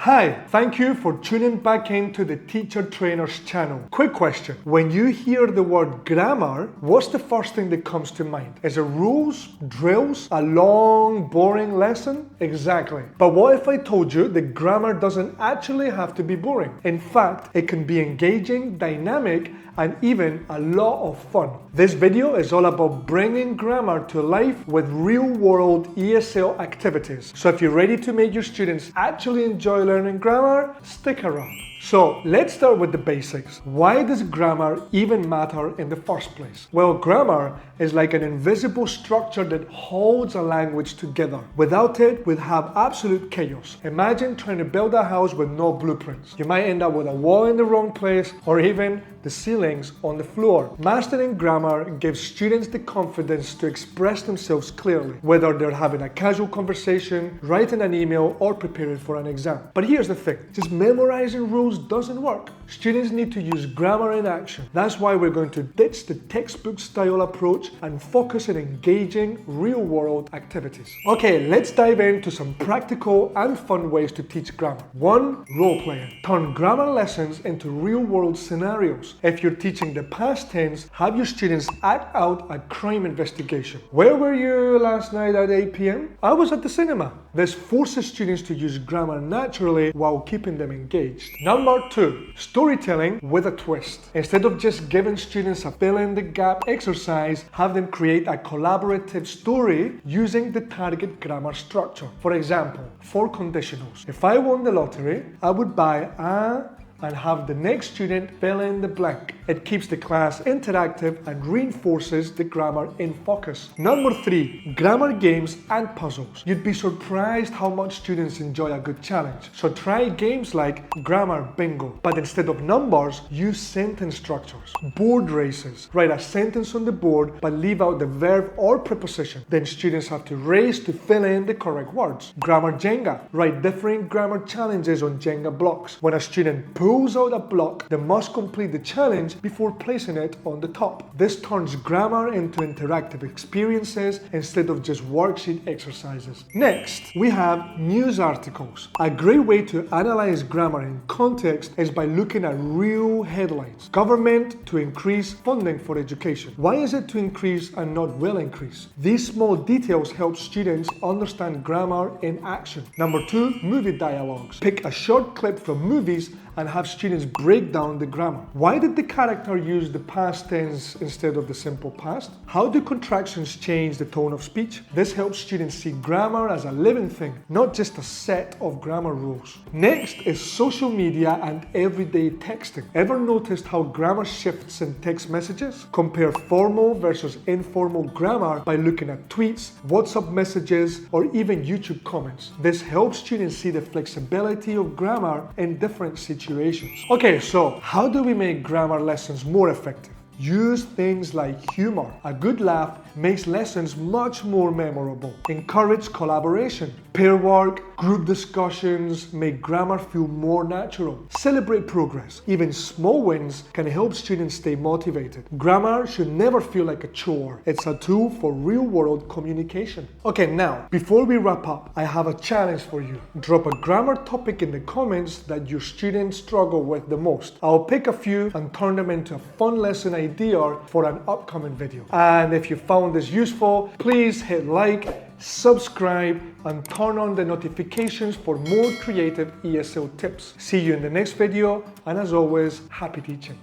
Hi, thank you for tuning back into the Teacher Trainers channel. Quick question. When you hear the word grammar, what's the first thing that comes to mind? Is it rules, drills, a long, boring lesson? Exactly. But what if I told you that grammar doesn't actually have to be boring? In fact, it can be engaging, dynamic, and even a lot of fun. This video is all about bringing grammar to life with real-world ESL activities. So if you're ready to make your students actually enjoy learning grammar, stick around. So let's start with the basics. Why does grammar even matter in the first place? Well, grammar is like an invisible structure that holds a language together. Without it, we'd have absolute chaos. Imagine trying to build a house with no blueprints. You might end up with a wall in the wrong place or even the ceilings on the floor. Mastering grammar gives students the confidence to express themselves clearly, whether they're having a casual conversation, writing an email, or preparing for an exam. But here's the thing, just memorizing rules doesn't work. Students need to use grammar in action. That's why we're going to ditch the textbook style approach and focus on engaging real-world activities. Okay, let's dive into some practical and fun ways to teach grammar. 1. Role-playing. Turn grammar lessons into real-world scenarios. If you're teaching the past tense, have your students act out a crime investigation. Where were you last night at 8 p.m? I was at the cinema. This forces students to use grammar naturally while keeping them engaged. Number 2, storytelling with a twist. Instead of just giving students a fill-in-the-gap exercise, have them create a collaborative story using the target grammar structure. For example, 4 conditionals. If I won the lottery, I would buy a and have the next student fill in the blank. It keeps the class interactive and reinforces the grammar in focus. Number 3, grammar games and puzzles. You'd be surprised how much students enjoy a good challenge. So try games like grammar bingo, but instead of numbers, use sentence structures. Board races. Write a sentence on the board but leave out the verb or preposition. Then students have to race to fill in the correct words. Grammar Jenga. Write different grammar challenges on Jenga blocks. When a student pulls out a block, they must complete the challenge before placing it on the top. This turns grammar into interactive experiences instead of just worksheet exercises. Next, we have news articles. A great way to analyze grammar in context is by looking at real headlines. Government to increase funding for education. Why is it to increase and not will increase? These small details help students understand grammar in action. Number 2, movie dialogues. Pick a short clip from movies and have students break down the grammar. Why did the character use the past tense instead of the simple past? How do contractions change the tone of speech? This helps students see grammar as a living thing, not just a set of grammar rules. Next is social media and everyday texting. Ever noticed how grammar shifts in text messages? Compare formal versus informal grammar by looking at tweets, WhatsApp messages, or even YouTube comments. This helps students see the flexibility of grammar in different situations. Okay, so how do we make grammar lessons more effective? Use things like humor. A good laugh makes lessons much more memorable. Encourage collaboration. Pair work, group discussions make grammar feel more natural. Celebrate progress. Even small wins can help students stay motivated. Grammar should never feel like a chore. It's a tool for real-world communication. Okay, now, before we wrap up, I have a challenge for you. Drop a grammar topic in the comments that your students struggle with the most. I'll pick a few and turn them into a fun lesson idea for an upcoming video. And if you found this useful, please hit like, subscribe, and turn on the notifications for more creative ESL tips. See you in the next video, and as always, happy teaching.